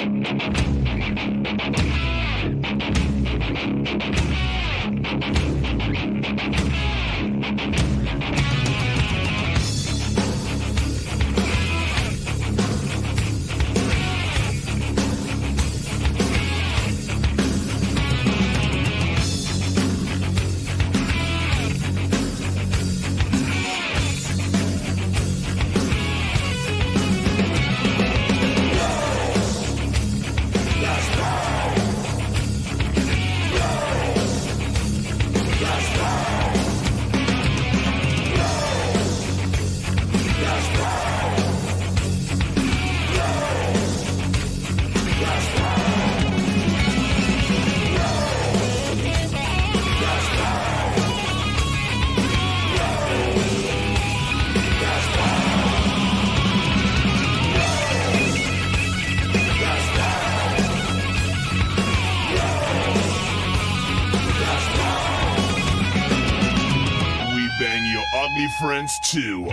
We bang your ugly friends too.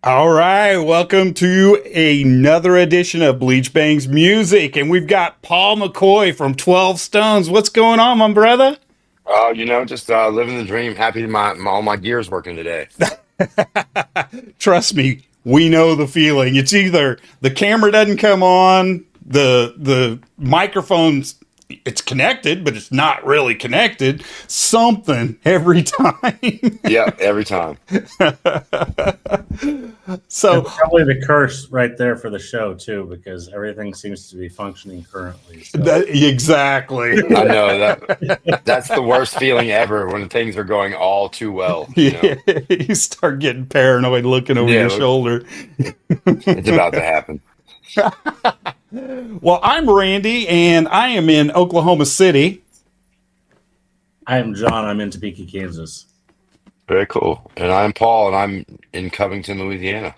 All right, welcome to another edition of Bleachbangs Music, and we've got Paul McCoy from 12 Stones. What's going on, my brother? Just living the dream. Happy all my gear's working today. Trust me, we know the feeling. It's either the camera doesn't come on, the microphone's it's connected, but it's not really connected. Something every time. Yeah, every time. So That's probably the curse right there for the show too, because everything seems to be functioning currently. So. Exactly. I know that's the worst feeling ever when things are going all too well. Yeah, you start getting paranoid looking over your shoulder. It's about to happen. Well, I'm Randy, and I am in Oklahoma City. I am John. I'm in Topeka, Kansas. Very cool. And I'm Paul, and I'm in Covington, Louisiana.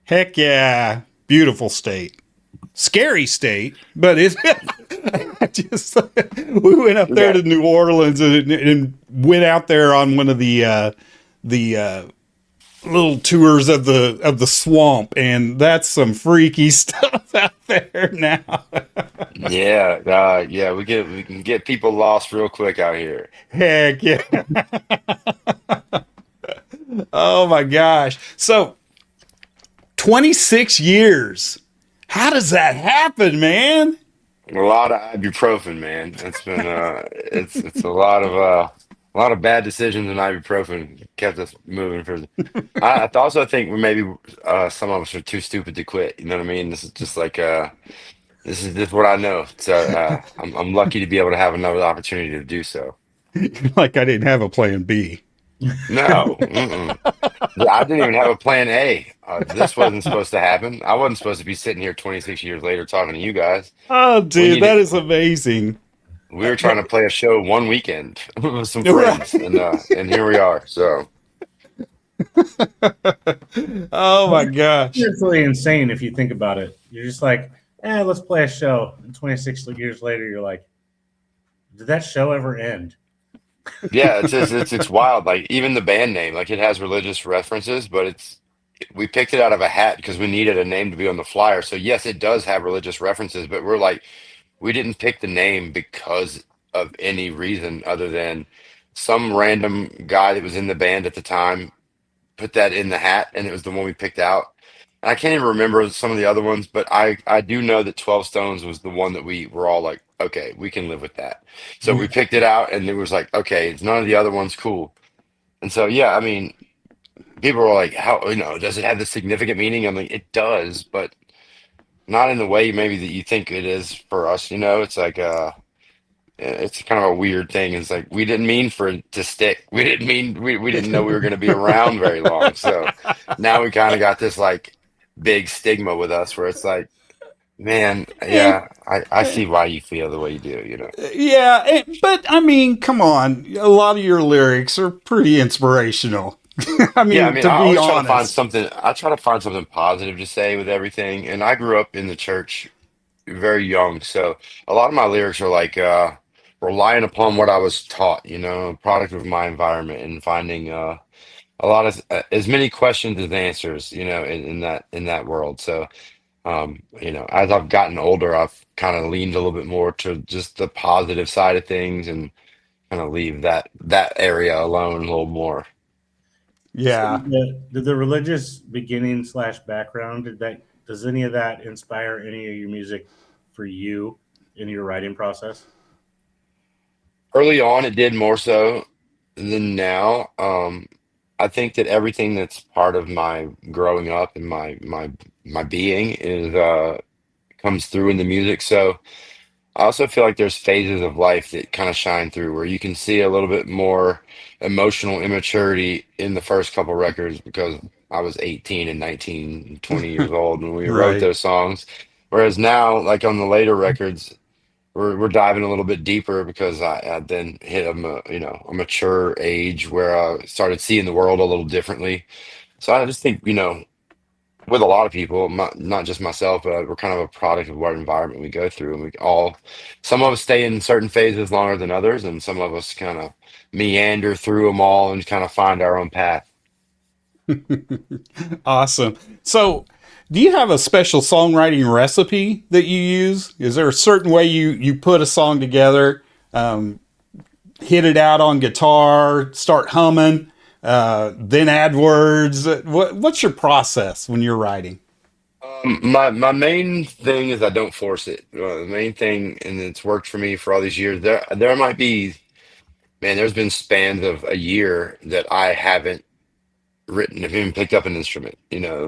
Heck yeah. Beautiful state. Scary state, but it's just we went up there to New Orleans and went out there on one of the little tours of the swamp, and that's some freaky stuff out there now. We can get people lost real quick out here. Heck yeah. Oh my gosh. So 26 years. How does that happen, man? A lot of ibuprofen, man. It's been it's a lot of bad decisions and ibuprofen kept us moving for. I also think we maybe some of us are too stupid to quit. You know what I mean? This is just like this is just what I know. So I'm lucky to be able to have another opportunity to do so. Like I didn't have a plan B. No, mm-mm. I didn't even have a plan A. This wasn't supposed to happen. I wasn't supposed to be sitting here 26 years later talking to you guys. Oh, dude, that is amazing. We were trying to play a show one weekend with some friends, and here we are. So, oh my gosh, It's really insane if you think about it. You're just like, let's play a show. And 26 years later, you're like, did that show ever end? yeah, it's wild. Like even the band name, like it has religious references, but we picked it out of a hat because we needed a name to be on the flyer. So yes, it does have religious references, but we're like, we didn't pick the name because of any reason other than some random guy that was in the band at the time put that in the hat, and it was the one we picked out. And I can't even remember some of the other ones, but I do know that 12 Stones was the one that we were all like, okay, we can live with that. So we picked it out, and it was like, okay, it's none of the other ones cool. And so yeah, I mean, people were like, how, does it have the significant meaning? I'm like, it does, but not in the way maybe that you think it is for us. It's like it's kind of a weird thing. It's like we didn't mean for it to stick. We didn't mean we didn't know we were going to be around very long. So now we kind of got this like big stigma with us where it's like, man, yeah, I see why you feel the way you do. Yeah, but I mean, come on, a lot of your lyrics are pretty inspirational. I mean, to I be always honest, I try to find something positive to say with everything. And I grew up in the church very young. So a lot of my lyrics are like relying upon what I was taught, a product of my environment, and finding a lot of as many questions as answers, in that world. So as I've gotten older, I've kind of leaned a little bit more to just the positive side of things and kind of leave that area alone a little more. So Yeah. did the religious beginning slash background, does any of that inspire any of your music for you in your writing process? Early on, it did more so than now. I think that everything that's part of my growing up and my being is comes through in the music. So I also feel like there's phases of life that kind of shine through where you can see a little bit more emotional immaturity in the first couple records because I was 18 and 19, and 20 years old when we wrote Right. those songs. Whereas now, like on the later records, we're diving a little bit deeper because I then hit a mature age where I started seeing the world a little differently. So I just think, with a lot of people, not just myself, but we're kind of a product of what environment we go through, and some of us stay in certain phases longer than others, and some of us kind of meander through them all and kind of find our own path. Awesome. So, do you have a special songwriting recipe that you use? Is there a certain way you put a song together, hit it out on guitar, start humming, then add words? What's your process when you're writing? My main thing is I don't force it. The main thing, and it's worked for me for all these years. There might be, man, there's been spans of a year that I haven't written, have even picked up an instrument.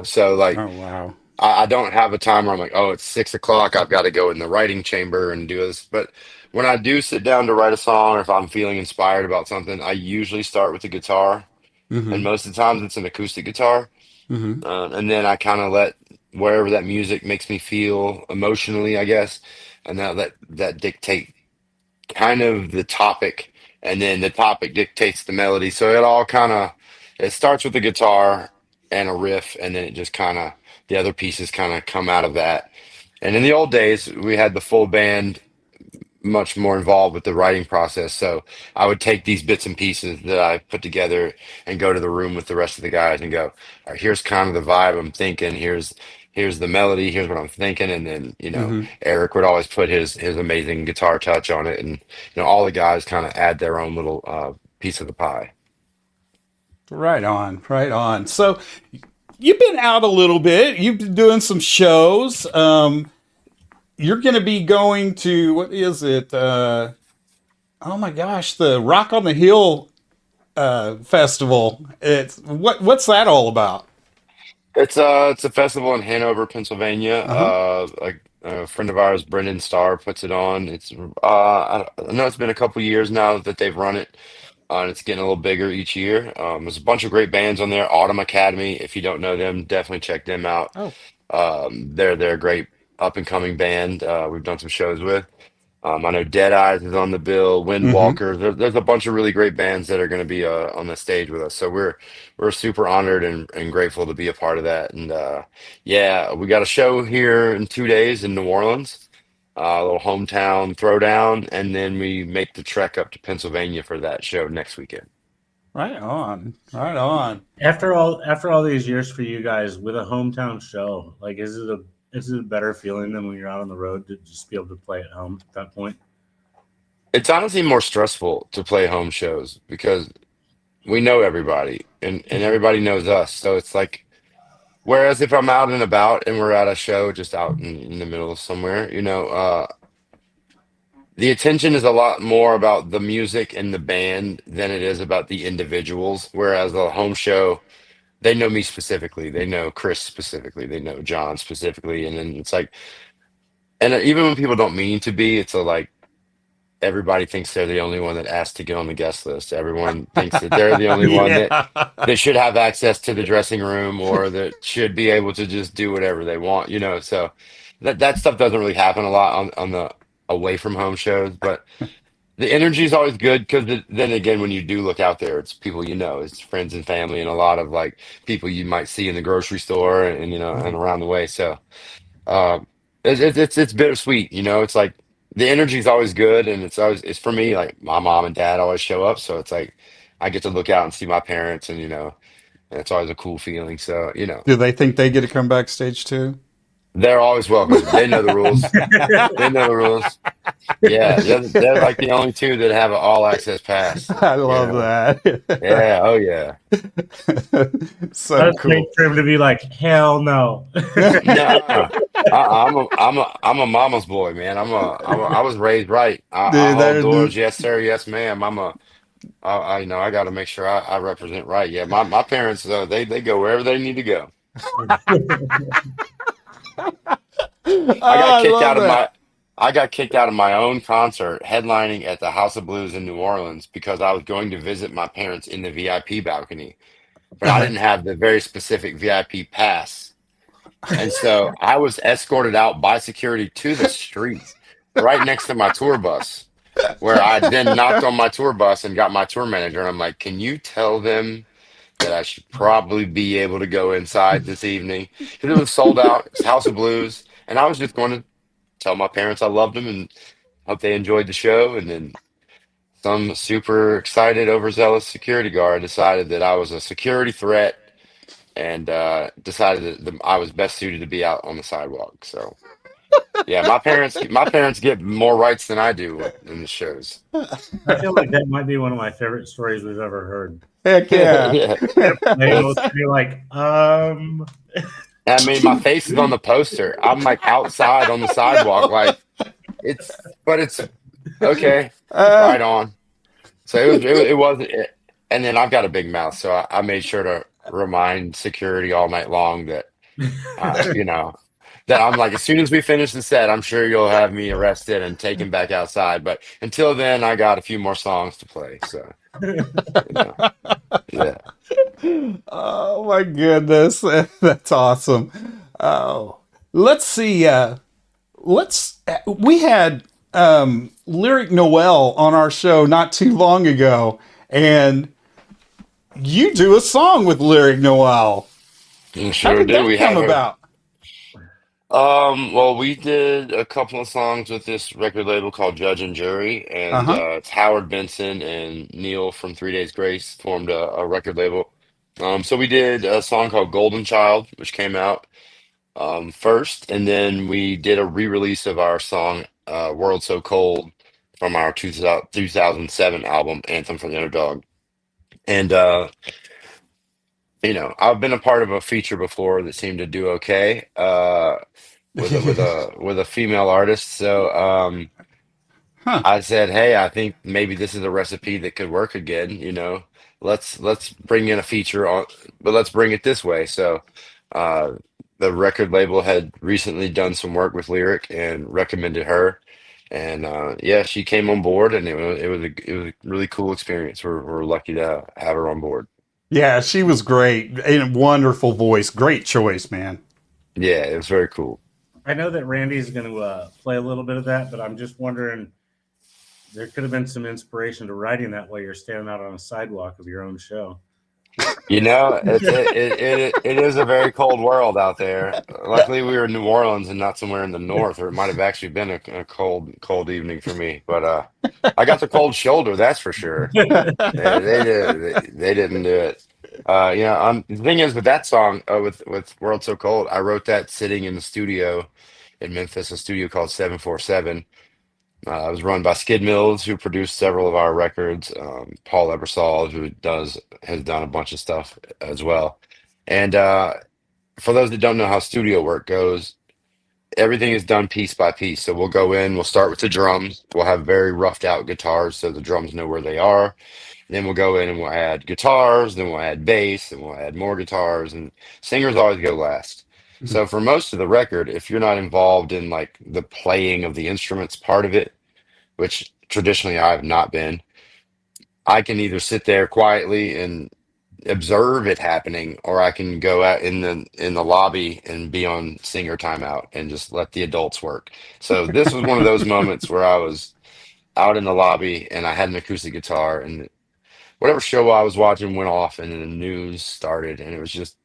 So like Oh wow. I don't have a time where I'm like, oh, it's 6 o'clock. I've got to go in the writing chamber and do this. But when I do sit down to write a song, or if I'm feeling inspired about something, I usually start with the guitar, and Mm-hmm. most of the times it's an acoustic guitar, Mm-hmm. and then I kind of let wherever that music makes me feel emotionally, I guess, and that dictate kind of the topic, and then the topic dictates the melody. So it starts with the guitar and a riff, and then it just kind of the other pieces kind of come out of that. And in the old days, we had the full band much more involved with the writing process. So I would take these bits and pieces that I put together and go to the room with the rest of the guys and go, all right, here's kind of the vibe I'm thinking. Here's the melody. Here's what I'm thinking. And then, Mm-hmm. Eric would always put his amazing guitar touch on it. And, all the guys kind of add their own little piece of the pie. Right on. Right on. So, you've been out a little bit. You've been doing some shows. You're going to be going to what is it? Oh my gosh, the Rock on the Hill festival. What's that all about? It's a festival in Hanover, Pennsylvania. Uh huh. A friend of ours, Brendan Starr, puts it on. I know it's been a couple years now that they've run it, and it's getting a little bigger each year. There's a bunch of great bands on there. Autumn Academy, if you don't know them, definitely check them out. Oh. They're a great up and coming band. We've done some shows with. I know Dead Eyes is on the bill, Mm-hmm. Windwalkers. There's a bunch of really great bands that are going to be on the stage with us. So we're super honored and grateful to be a part of that. And yeah, we got a show here in 2 days in New Orleans, a little hometown throwdown, and then we make the trek up to Pennsylvania for that show next weekend. Right on. Right on. After all these years for you guys with a hometown show, like is it a better feeling than when you're out on the road to just be able to play at home at that point? It's honestly more stressful to play home shows because we know everybody and everybody knows us. So it's like, whereas if I'm out and about and we're at a show just out in the middle of somewhere, the attention is a lot more about the music and the band than it is about the individuals. Whereas a home show, they know me specifically, they know Chris specifically, they know John specifically, and then it's like, and even when people don't mean to be, it's a like everybody thinks they're the only one that asked to get on the guest list. Everyone thinks that they're the only one that Yeah. that should have access to the dressing room or that should be able to just do whatever they want. So that stuff doesn't really happen a lot on the away from home shows, but the energy is always good because then again, when you do look out there, it's people it's friends and family, and a lot of like people you might see in the grocery store and and around the way. So. It's bittersweet, you know. It's like the energy's always good, and it's for me like my mom and dad always show up, so it's like I get to look out and see my parents, and and it's always a cool feeling. So Do they think they get to come backstage too? they're always welcome. They know the rules. They know the rules. Yeah, they're like the only two that have an all access pass. I You love know. that. Yeah. Oh yeah. So Let's wait cool. for him to be like, hell no. No, I'm a mama's boy, man. I was raised right. I Dude, hold they're doors, yes sir, yes ma'am. I got to make sure I represent right. Yeah, my parents, they go wherever they need to go. oh, I got I kicked love out of that. my I got kicked out of my own concert headlining at the House of Blues in New Orleans because I was going to visit my parents in the VIP balcony, but I didn't have the very specific VIP pass. And so I was escorted out by security to the street right next to my tour bus, where I then knocked on my tour bus and got my tour manager. And I'm like, can you tell them that I should probably be able to go inside this evening? Because it was sold out. It's House of Blues. And I was just going to tell my parents I loved them and hope they enjoyed the show. And then some super excited, overzealous security guard decided that I was a security threat and decided that I was best suited to be out on the sidewalk. So yeah, my parents get more rights than I do in the shows. I feel like that might be one of my favorite stories we've ever heard. Heck yeah. Yeah, They both it's. be like, I mean, my face is on the poster. I'm like outside on the sidewalk, like but it's okay, uh, right on. So it wasn't. And then I've got a big mouth, so I made sure to remind security all night long that uh, you know, that I'm like, as soon as we finish the set, I'm sure you'll have me arrested and taken back outside. But until then, I got a few more songs to play. So, you know, yeah. oh my goodness. That's awesome. Oh, let's see. We had Lyric Noel on our show not too long ago, and you do a song with Lyric Noel. How Sure did do. that We come have a about? well, we did a couple of songs with this record label called Judge and Jury, Uh and huh. it's Howard Benson and Neil from 3 Days Grace formed a record label. So we did a song called Golden Child, which came out first, and then we did a re-release of our song "World So Cold" from our 2007 album "Anthem for the Underdog." And I've been a part of a feature before that seemed to do okay with a female artist. So huh. I said, "Hey, I think maybe this is a recipe that could work again. Let's bring in a feature on, but let's bring it this way." So uh, the record label had recently done some work with Lyric and recommended her, and yeah, she came on board, and it was a really cool experience. We're lucky to have her on board. Yeah, she was great. And wonderful voice. Great choice, man. Yeah, it was very cool. I know that Randy's going to play a little bit of that, but I'm just wondering, there could have been some inspiration to writing that while you're standing out on a sidewalk of your own show. It is a very cold world out there. Luckily, we were in New Orleans and not somewhere in the north, or it might have actually been a cold evening for me. But I got the cold shoulder, that's for sure. They didn't do it. The thing is with that song, with World So Cold, I wrote that sitting in the studio in Memphis, a studio called 747. It was run by Skid Mills, who produced several of our records. Paul Ebersol, who has done a bunch of stuff as well. And for those that don't know how studio work goes, everything is done piece by piece. So we'll go in, we'll start with the drums. We'll have very roughed out guitars so the drums know where they are. Then we'll go in and we'll add guitars, then we'll add bass, and we'll add more guitars. And singers always go last. So for most of the record, if you're not involved in like the playing of the instruments part of it, which traditionally I have not been, I can either sit there quietly and observe it happening, or I can go out in the lobby and be on singer timeout and just let the adults work. So this was one of those moments where I was out in the lobby and I had an acoustic guitar, and whatever show I was watching went off and then the news started, and it was just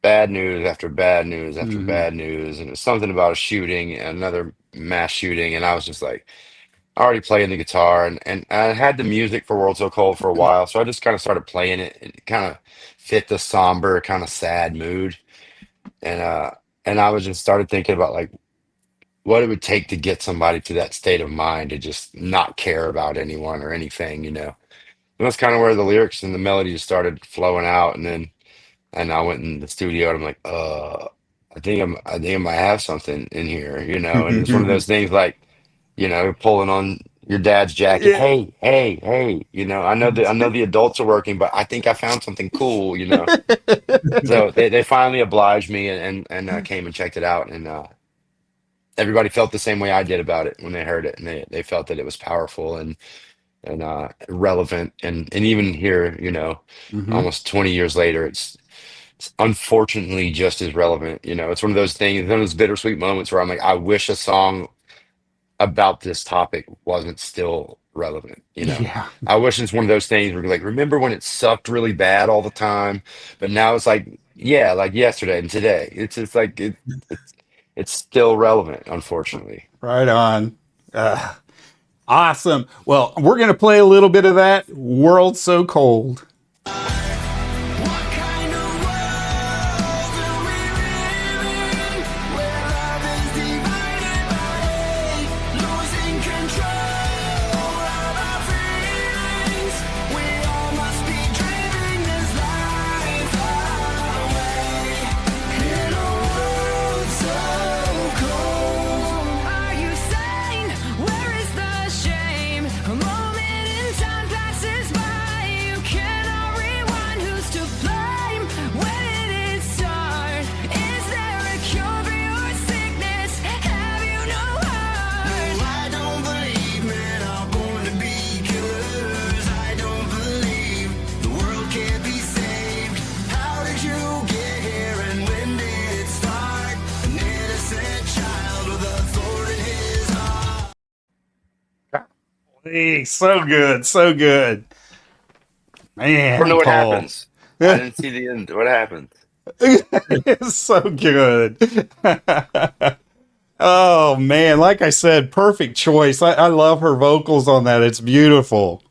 bad news after bad news after Hmm. bad news, and it was something about a shooting, another mass shooting, and I was just like already playing the guitar, and I had the music for World So Cold for a while, so I just kind of started playing it. It kind of fit the somber, kind of sad mood, and I was just started thinking about like what it would take to get somebody to that state of mind to just not care about anyone or anything, you know. And that's kind of where the lyrics and the melody just started flowing out, and then and I went in the studio and I'm like, I think I might have something in here, you know. And it's one of those things like, you know, pulling on your dad's jacket. Yeah. Hey, hey, hey, you know, I know the adults are working, but I think I found something cool, you know. So they finally obliged me and came and checked it out, and everybody felt the same way I did about it when they heard it, and they felt that it was powerful and relevant, and even here, you know, Hmm. almost 20 years later, it's unfortunately just as relevant. You know, it's one of those things, one of those bittersweet moments where I'm like, I wish a song about this topic wasn't still relevant. You know, Yeah. I wish it's one of those things where you're like, remember when it sucked really bad all the time, but now it's like, yeah, like yesterday and today. It's just like it's it's still relevant, unfortunately. Right on. Uh, awesome. Well, we're going to play a little bit of that World So Cold. What kind of world do we live in? Where love is divided by hate, losing control of our feelings. We all must be dreaming this life away. In a world so cold, are you sane? Where is the shame? A moment in time passes by. You cannot rewind. Who's to blame? When did it start? Is there a cure for your sickness? Have you no heart? No, I don't believe men are born to be killers. I don't believe the world can't be saved. How did you get here and when did it start? An innocent child with a thorn in his heart. Hey, so good. So good. I don't know Man, what Paul. happens. I didn't see the end. What happened? It's so good. Oh, man. Like I said, perfect choice. I love her vocals on that. It's beautiful.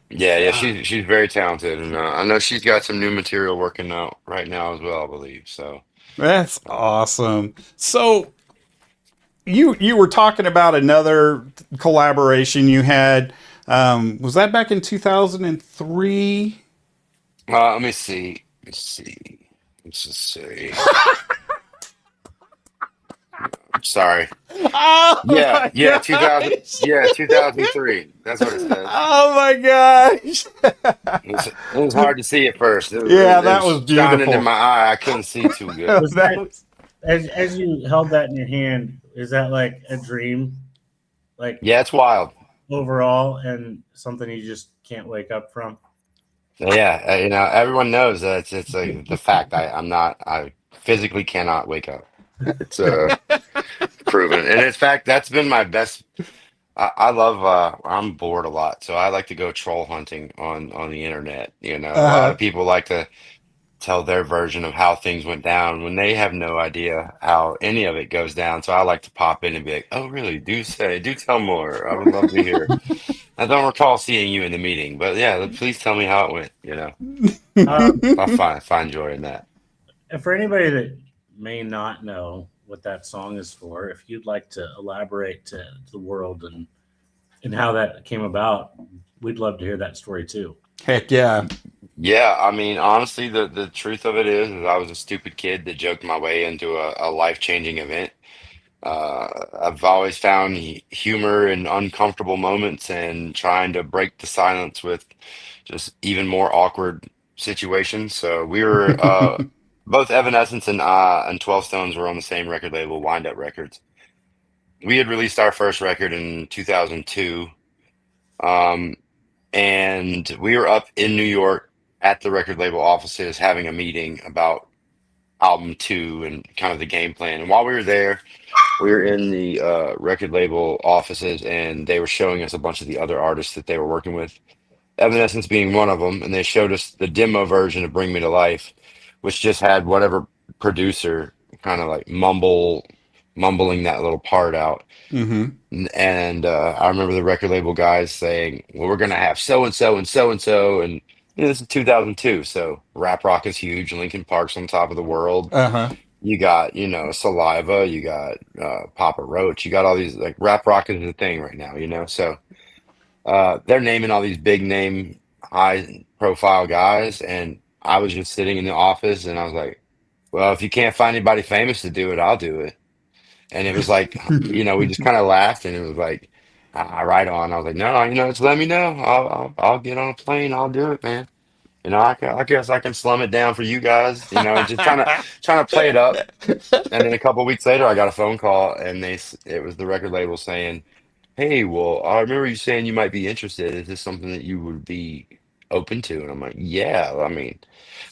Yeah, yeah, Yeah. she's very talented, and I know she's got some new material working out right now as well, I believe. So, That's uh, awesome. So you were talking about another collaboration you had. Was that back in 2003? let me see. Let's see. Let's just see. Sorry. Oh Yeah, my yeah, 2000. gosh! Yeah, 2003. That's what it says. Oh my gosh! It was hard to see at first. Yeah, It that was was shining in beautiful. my eye. I couldn't see too good. Was That that was as you held that in your hand? Is that like a dream, like Yeah, it's wild. overall, and something you just can't wake up from? Yeah, you know, everyone knows that it's like the fact. I physically cannot wake up. It's proven, and in fact, that's been my best. I love. I'm bored a lot, so I like to go troll hunting on the internet. You know, a lot uh, of people like to tell their version of how things went down when they have no idea how any of it goes down. So I like to pop in and be like, "Oh, really? Do say, do tell more. I would love to hear." I don't recall seeing you in the meeting, but yeah, please tell me how it went. You know, Um, I find joy in that. and for anybody that may not know what that song is for, if you'd like to elaborate to the world and how that came about, we'd love to hear that story too. heck yeah. Yeah, I mean, honestly, the truth of it is I was a stupid kid that joked my way into a life-changing event. I've always found humor in uncomfortable moments and trying to break the silence with just even more awkward situations. So we were both Evanescence and 12 Stones were on the same record label, Wind Up Records. We had released our first record in 2002. Um, and we were up in New York at the record label offices having a meeting about album two and kind of the game plan. And while we were there, we were in the record label offices and they were showing us a bunch of the other artists that they were working with, Evanescence being one of them. And they showed us the demo version of Bring Me to Life, which just had whatever producer kind of like mumbling that little part out. Mm-hmm. And I remember the record label guys saying, "Well, we're gonna have so and so and so and so," and this is 2002, so rap rock is huge. Linkin Park's on top of the world. Uh-huh. You got, Saliva, you got Papa Roach, you got all these like rap rock is the thing right now, So they're naming all these big name, high profile guys, and I was just sitting in the office, and I was like, "Well, if you can't find anybody famous to do it, I'll do it." And it was like, we just kind of laughed, and it was like, right on. I was like, no, just let me know. I'll get on a plane. I'll do it, man. I guess I can slum it down for you guys. And just trying to play it up. And then a couple of weeks later, I got a phone call, and it was the record label saying, "Hey, well, I remember you saying you might be interested. Is this something that you would be open to?" And I'm like, "Yeah."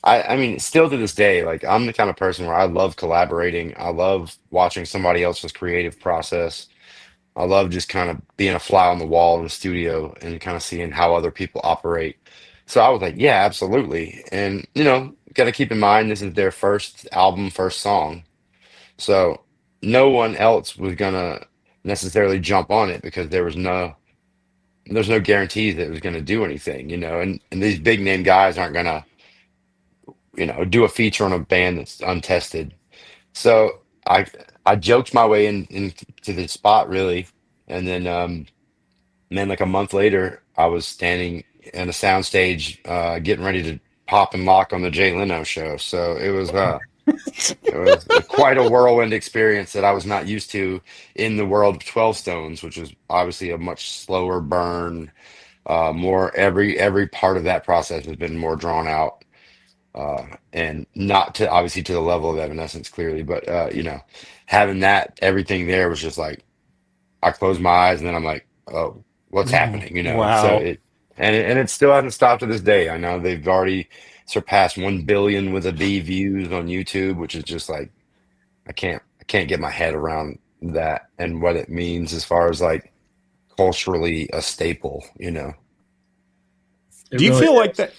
I mean, still to this day, like I'm the kind of person where I love collaborating. I love watching somebody else's creative process. I love just kind of being a fly on the wall in the studio and kind of seeing how other people operate. So I was like, yeah, absolutely. And, got to keep in mind this is their first album, first song. So no one else was gonna necessarily jump on it because there's no guarantees that it was gonna do anything. And these big name guys aren't gonna, do a feature on a band that's untested. So I joked my way into the spot really, and then like a month later, I was standing in a soundstage, getting ready to pop and lock on the Jay Leno show. So it was quite a whirlwind experience that I was not used to in the world of 12 Stones, which is obviously a much slower burn. More every part of that process has been more drawn out, and not to obviously to the level of Evanescence clearly, but having that everything there was just like I closed my eyes and then I'm like, oh, what's happening? So Wow. it still hasn't stopped to this day. I know they've already surpassed 1 billion with a V views on YouTube, which is just like I can't get my head around that and what it means as far as like culturally a staple. It Do you really feel like is. that?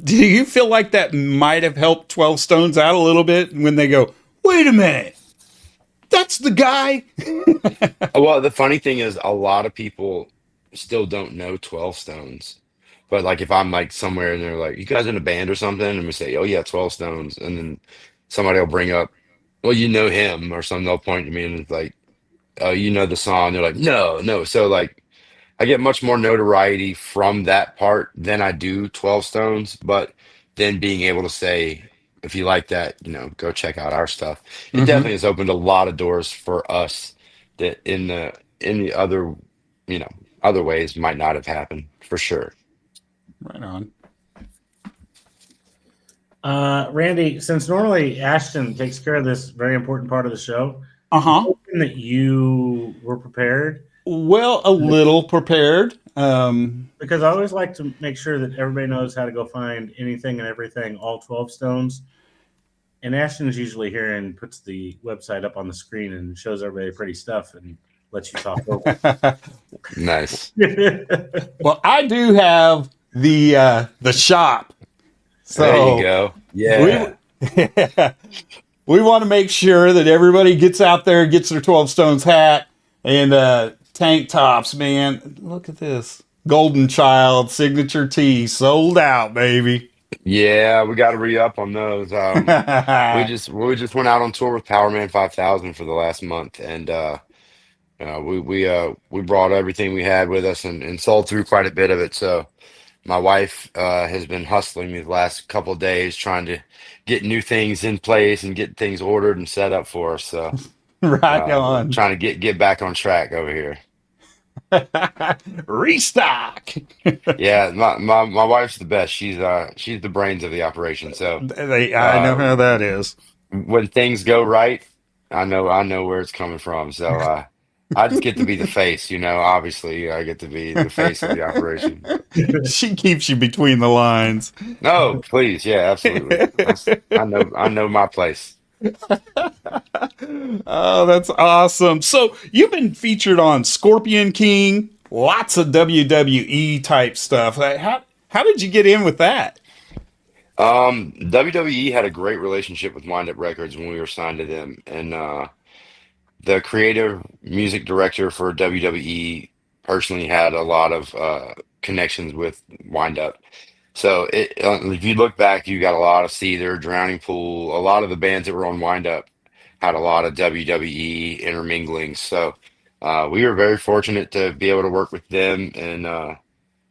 Do you feel like that might have helped 12 Stones out a little bit when they go, wait a minute, that's the guy? Well, the funny thing is, a lot of people still don't know 12 Stones. But like, if I'm like somewhere and they're like, "You guys in a band or something?" and we say, "Oh yeah, 12 Stones," and then somebody will bring up, "Well, you know him," or something. They'll point to me and it's like, "Oh, you know the song?" They're like, "No, no." So like, I get much more notoriety from that part than I do 12 Stones, but then being able to say, if you like that, go check out our stuff. It Mm-hmm. definitely has opened a lot of doors for us that in the other, you know, other ways might not have happened for sure. Right on. Randy, since normally Ashton takes care of this very important part of the show, Uh I'm huh. hoping that you were prepared Well, a little prepared. because I always like to make sure that everybody knows how to go find anything and everything, all 12 stones. And Ashton's usually here and puts the website up on the screen and shows everybody pretty stuff and lets you talk over Nice. it. Well, I do have the shop, There you so go. we Yeah. we want to make sure that everybody gets out there, gets their 12 Stones hat and tank tops. Man, look at this Golden Child signature tee sold out, baby. Yeah, we got to re-up on those. We just went out on tour with Powerman 5000 for the last month, and we brought everything we had with us and sold through quite a bit of it. So my wife has been hustling me the last couple of days trying to get new things in place and get things ordered and set up for us. So Right on. trying to get back on track over here. Restock. Yeah, my wife's the best. She's the brains of the operation. So I know uh, how that is. when things go right, I know where it's coming from. So I just get to be the face. Obviously, I get to be the face of the operation. She keeps you between the lines. No, please, yeah, absolutely. I know my place. Oh, that's awesome. So you've been featured on Scorpion King, lots of WWE type stuff. How did you get in with that? WWE had a great relationship with Wind Up Records when we were signed to them, and the creative music director for WWE personally had a lot of connections with Wind Up. So if you look back, you got a lot of Seether, Drowning Pool, a lot of the bands that were on Wind Up had a lot of WWE intermingling. So we were very fortunate to be able to work with them, and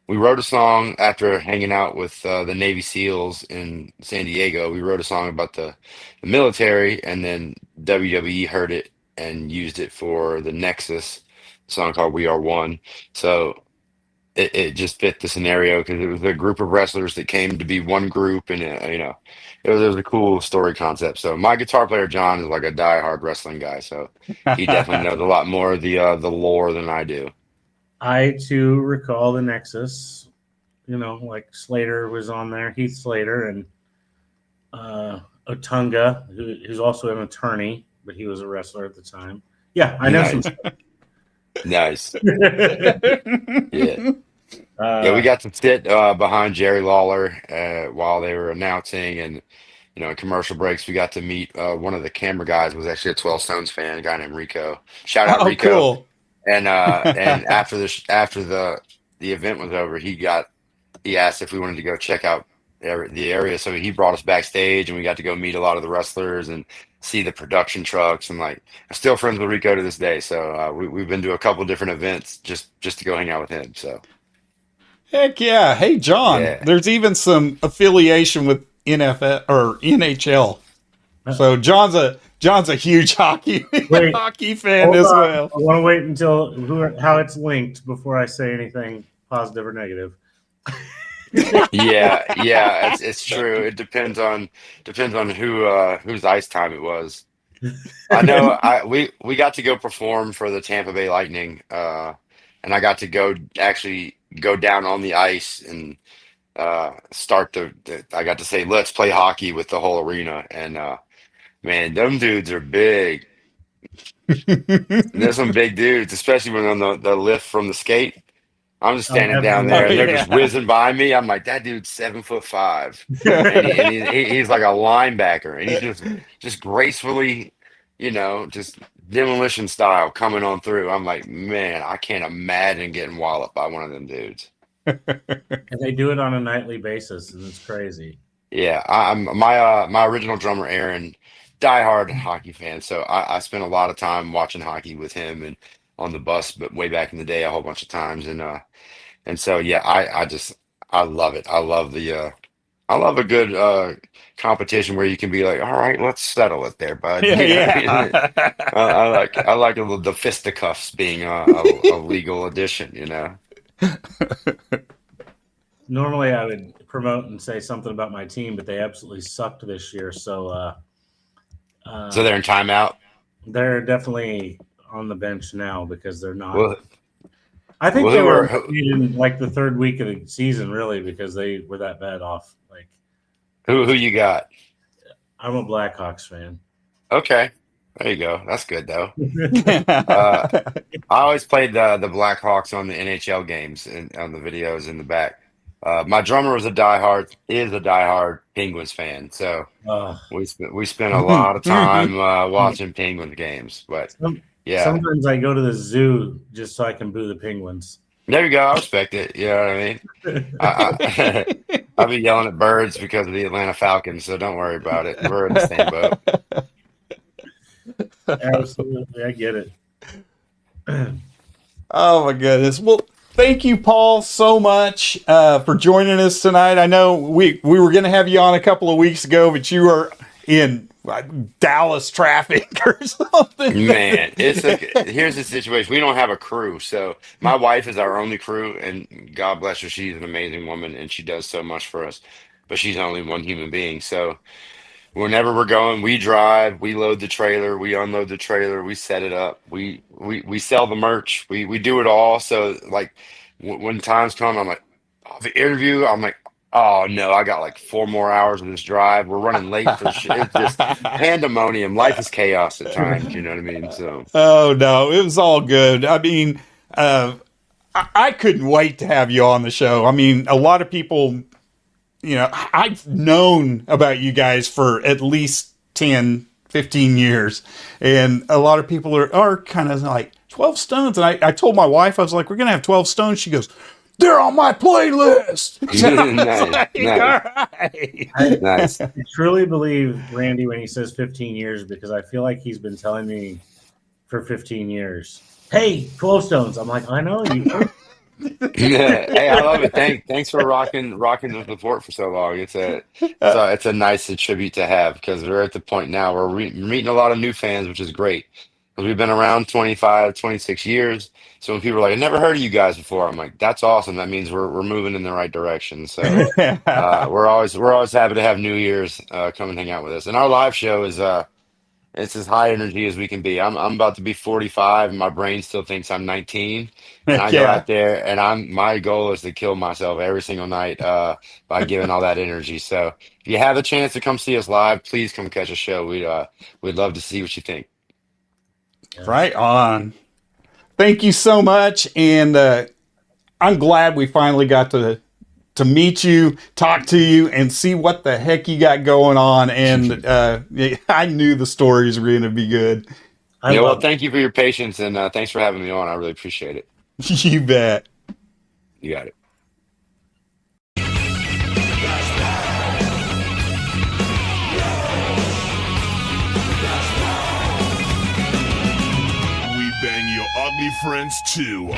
we wrote a song after hanging out with the Navy SEALs in San Diego. We wrote a song about the military, and then WWE heard it and used it for the Nexus song called "We Are One." So it just fit the scenario because it was a group of wrestlers that came to be one group, and it was a cool story concept. So my guitar player John is like a diehard wrestling guy, so he definitely knows a lot more of the lore than I do. I too recall the Nexus. Like Slater was on there, Heath Slater, and Otunga, who's also an attorney, but he was a wrestler at the time. Yeah, I know some. Nice, nice. Yeah. Yeah. Yeah, we Uh, got to sit behind Jerry Lawler while they were announcing, and in commercial breaks, we got to meet one of the camera guys was actually a 12 Stones fan, a guy named Rico. Shout out Oh, Rico. cool. And after the event was over, he asked if we wanted to go check out the area, so he brought us backstage, and we got to go meet a lot of the wrestlers and see the production trucks, and like I'm still friends with Rico to this day. So we've been to a couple different events just to go hang out with him. So Heck yeah. Hey, John, yeah. there's even some affiliation with NFL or NHL. So John's a huge hockey Wait, hockey fan hold as on. well. I want to wait until how it's linked before I say anything positive or negative. Yeah, it's true. It depends on whose ice time it was. I know we got to go perform for the Tampa Bay Lightning, and I got to actually go down on the ice and start I got to say let's play hockey with the whole arena, and man, them dudes are big. There's some big dudes, especially when on the lift from the skate. I'm just Oh, standing down Oh there, and absolutely. they're just yeah. whizzing by me. I'm like, that dude's 7'5", and he's like a linebacker, and he's just gracefully, just demolition style coming on through. I'm like, man, I can't imagine getting walloped by one of them dudes. And they do it on a nightly basis, and it's crazy. Yeah, I'm my original drummer Aaron, diehard hockey fan. So I spent a lot of time watching hockey with him and on the bus, but way back in the day, a whole bunch of times, and so yeah, I love it. I love a good competition where you can be like, all right, let's settle it there, bud. Yeah, You know what I mean? I like the fisticuffs being a legal addition. Normally, I would promote and say something about my team, but they absolutely sucked this year. So So uh, they're in timeout. they're definitely on the bench now because they're not. Well, I think well, they who were are in like the third week of the season, really, because they were that bad off. Like, who you got? I'm a Blackhawks fan. Okay, there you go. That's good though. Uh, I always played the Blackhawks on the NHL games and on the videos in the back. My drummer is a diehard Penguins fan, so Uh, we spent a lot of time watching Penguins games. But yeah, sometimes I go to the zoo just so I can boo the Penguins. there you go. I respect it. You know what I mean? I I'll be yelling at birds because of the Atlanta Falcons, so don't worry about it. We're in the same boat. Absolutely, I get it. Oh my goodness. Well, thank you, Paul, so much for joining us tonight. I know we were going to have you on a couple of weeks ago, but you were in Dallas traffic or something. Man, here's the situation. We don't have a crew, so my wife is our only crew, and God bless her, she's an amazing woman, and she does so much for us. But she's only one human being, so whenever we're going, we drive, we load the trailer, we unload the trailer, we set it up, we sell the merch, we do it all. So like when times come, I'm like, oh, the interview, I'm like, oh no, I got like 4 more hours of this drive. We're running late for the shit. It's just pandemonium. Life is chaos at times. You know what I mean? So Oh no, it was all good. I mean, I couldn't wait to have you on the show. I mean, a lot of people you know, I've known about you guys for at least 10, 15 years. And a lot of people are kind of like 12 Stones. And I told my wife, I was like, we're going to have 12 Stones. She goes, they're on my playlist. Nice, nice, All right. nice. I truly believe Randy when he says 15 years because I feel like he's been telling me for 15 years, hey, 12 Stones. I'm like, I know you. Yeah. Hey, I love it. Thanks for rocking the support for so long. It's a nice tribute to have because we're at the point now where we're meeting a lot of new fans, which is great. Because we've been around 25, 26 years. So when people are like, I never heard of you guys before, I'm like, that's awesome. That means we're moving in the right direction. So we're always happy to have New Year's come and hang out with us. And our live show is it's as high energy as we can be. I'm about to be 45 and my brain still thinks I'm 19. And I go Yeah. out there and my goal is to kill myself every single night by giving all that energy. So if you have a chance to come see us live, please come catch a show. We'd love to see what you think. Right on. Thank you so much. And I'm glad we finally got to meet you, talk to you, and see what the heck you got going on. And I knew the stories were going to be good. I Well, love thank you for your patience and thanks for having me on. I really appreciate it. You bet. You got it. We bang your ugly friends too.